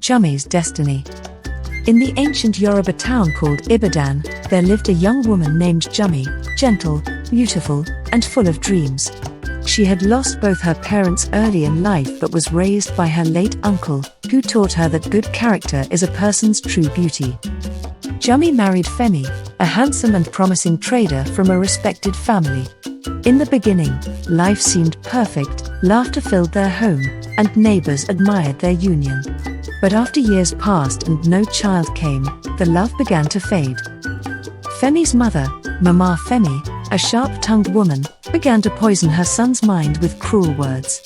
Jumoke's destiny. In the ancient Yoruba town called Ibadan, there lived a young woman named Jumoke, gentle, beautiful, and full of dreams. She had lost both her parents early in life but was raised by her late uncle, who taught her that good character is a person's true beauty. Jumoke married Femi, a handsome and promising trader from a respected family. In the beginning, life seemed perfect, laughter filled their home, and neighbors admired their union. But after years passed and no child came, the love began to fade. Femi's mother, Mama Femi, a sharp-tongued woman, began to poison her son's mind with cruel words.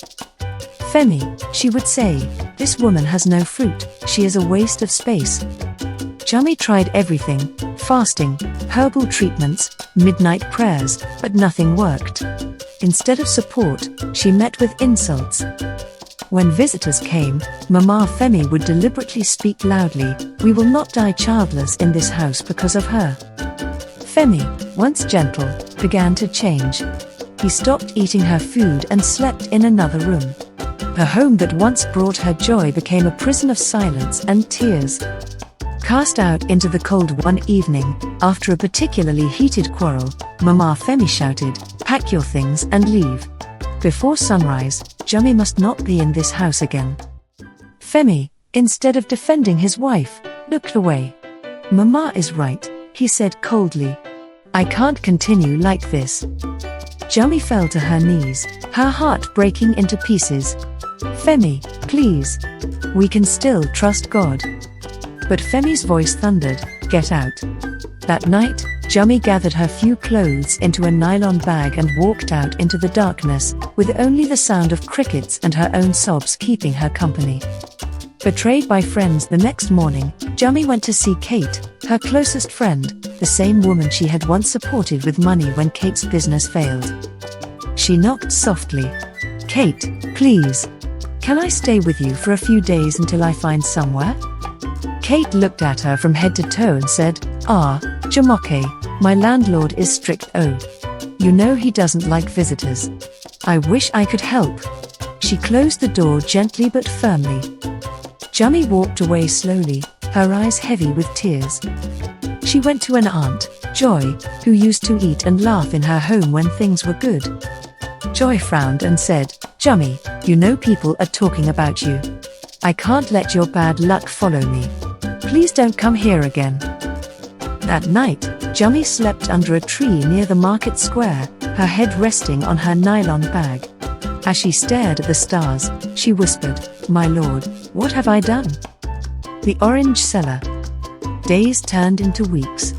"Femi," she would say, "this woman has no fruit, she is a waste of space." Jumoke tried everything, fasting, herbal treatments, midnight prayers, but nothing worked. Instead of support, she met with insults. When visitors came, Mama Femi would deliberately speak loudly, "We will not die childless in this house because of her." Femi, once gentle, began to change. He stopped eating her food and slept in another room. Her home that once brought her joy became a prison of silence and tears. Cast out into the cold one evening, after a particularly heated quarrel, Mama Femi shouted, "Pack your things and leave. Before sunrise, Jumoke must not be in this house again." Femi, instead of defending his wife, looked away. "Mama is right," he said coldly. "I can't continue like this." Jumoke fell to her knees, her heart breaking into pieces. "Femi, please. We can still trust God." But Femi's voice thundered, "Get out." That night, Jumoke gathered her few clothes into a nylon bag and walked out into the darkness, with only the sound of crickets and her own sobs keeping her company. Betrayed by friends the next morning, Jumoke went to see Kate, her closest friend, the same woman she had once supported with money when Kate's business failed. She knocked softly. "Kate, please. Can I stay with you for a few days until I find somewhere?" Kate looked at her from head to toe and said, Jumoke, my landlord is strict. Oh. You know he doesn't like visitors. I wish I could help." She closed the door gently but firmly. Jumoke walked away slowly, her eyes heavy with tears. She went to an aunt, Joy, who used to eat and laugh in her home when things were good. Joy frowned and said, "Jumoke, you know people are talking about you. I can't let your bad luck follow me. Please don't come here again." That night, Jumoke slept under a tree near the market square, her head resting on her nylon bag. As she stared at the stars, she whispered, "My lord, what have I done?" The orange seller. Days turned into weeks.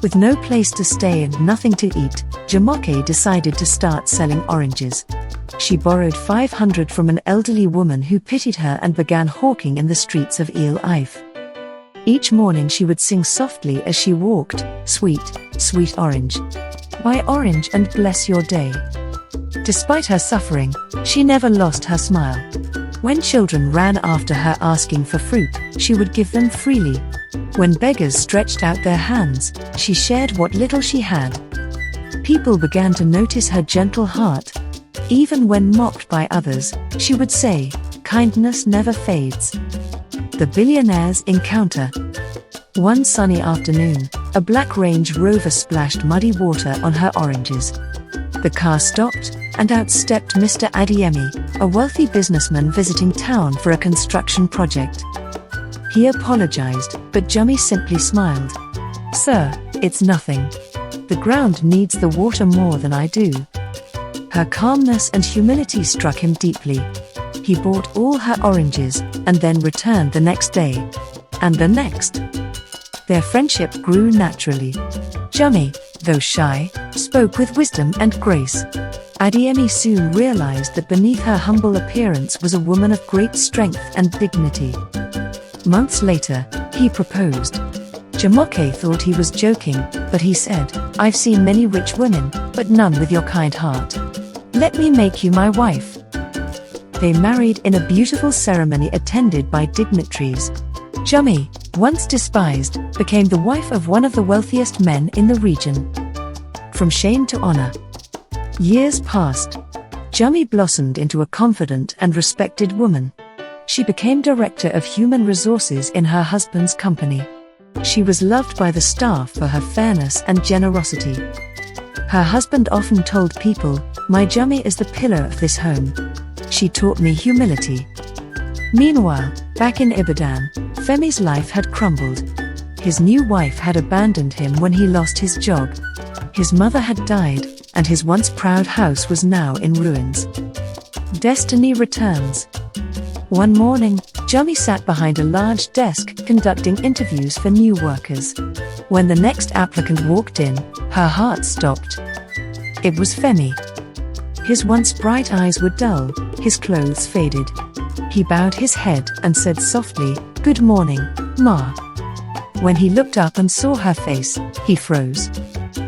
With no place to stay and nothing to eat, Jumoke decided to start selling oranges. She borrowed 500 from an elderly woman who pitied her and began hawking in the streets of Ile-Ife. Each morning she would sing softly as she walked, "Sweet, sweet orange. Buy orange and bless your day." Despite her suffering, she never lost her smile. When children ran after her asking for fruit, she would give them freely. When beggars stretched out their hands, she shared what little she had. People began to notice her gentle heart. Even when mocked by others, she would say, "Kindness never fades." The billionaire's encounter. One sunny afternoon, a black Range Rover splashed muddy water on her oranges. The car stopped, and out stepped Mr. Adeyemi, a wealthy businessman visiting town for a construction project. He apologized, but Jumoke simply smiled. "Sir, it's nothing. The ground needs the water more than I do." Her calmness and humility struck him deeply. He bought all her oranges, and then returned the next day. And the next. Their friendship grew naturally. Jumoke, though shy, spoke with wisdom and grace. Adeyemi soon realized that beneath her humble appearance was a woman of great strength and dignity. Months later, he proposed. Jumoke thought he was joking, but he said, "I've seen many rich women, but none with your kind heart. Let me make you my wife." They married in a beautiful ceremony attended by dignitaries. Jumoke, once despised, became the wife of one of the wealthiest men in the region. From shame to honor. Years passed. Jumoke blossomed into a confident and respected woman. She became director of human resources in her husband's company. She was loved by the staff for her fairness and generosity. Her husband often told people, "My Jummy is the pillar of this home. She taught me humility." Meanwhile, back in Ibadan, Femi's life had crumbled. His new wife had abandoned him when he lost his job. His mother had died, and his once proud house was now in ruins. Destiny returns. One morning, Jummy sat behind a large desk conducting interviews for new workers. When the next applicant walked in, her heart stopped. It was Femi. His once bright eyes were dull, his clothes faded. He bowed his head and said softly, "Good morning, Ma." When he looked up and saw her face, he froze.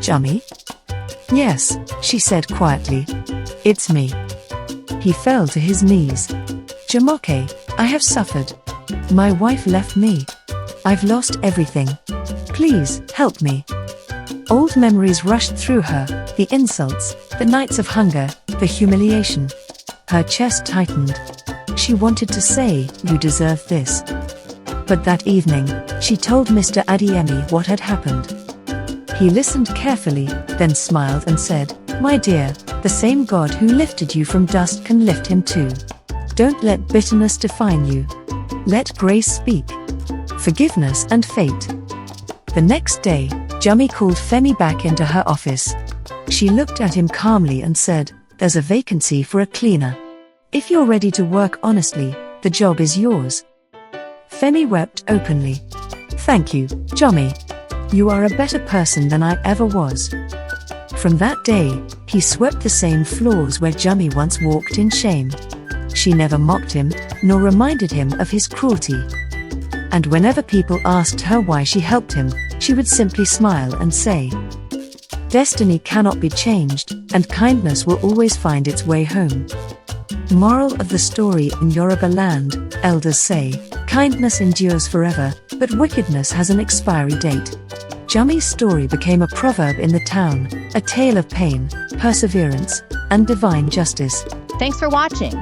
"Jummy?" "Yes," she said quietly. "It's me." He fell to his knees. "Jumoke, I have suffered. My wife left me. I've lost everything. Please, help me." Old memories rushed through her, the insults, the nights of hunger, the humiliation. Her chest tightened. She wanted to say, "You deserve this." But that evening, she told Mr. Adeyemi what had happened. He listened carefully, then smiled and said, "My dear, the same God who lifted you from dust can lift him too. Don't let bitterness define you. Let grace speak. Forgiveness and fate." The next day, Jummy called Femi back into her office. She looked at him calmly and said, "There's a vacancy for a cleaner. If you're ready to work honestly, the job is yours." Femi wept openly. "Thank you, Jummy. You are a better person than I ever was." From that day, he swept the same floors where Jummy once walked in shame. She never mocked him, nor reminded him of his cruelty. And whenever people asked her why she helped him, she would simply smile and say, "Destiny cannot be changed, and kindness will always find its way home." Moral of the story: in Yoruba land, elders say, "Kindness endures forever, but wickedness has an expiry date." Jummy's story became a proverb in the town, a tale of pain, perseverance, and divine justice. Thanks for watching.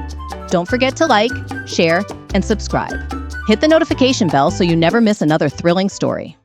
Don't forget to like, share, and subscribe. Hit the notification bell so you never miss another thrilling story.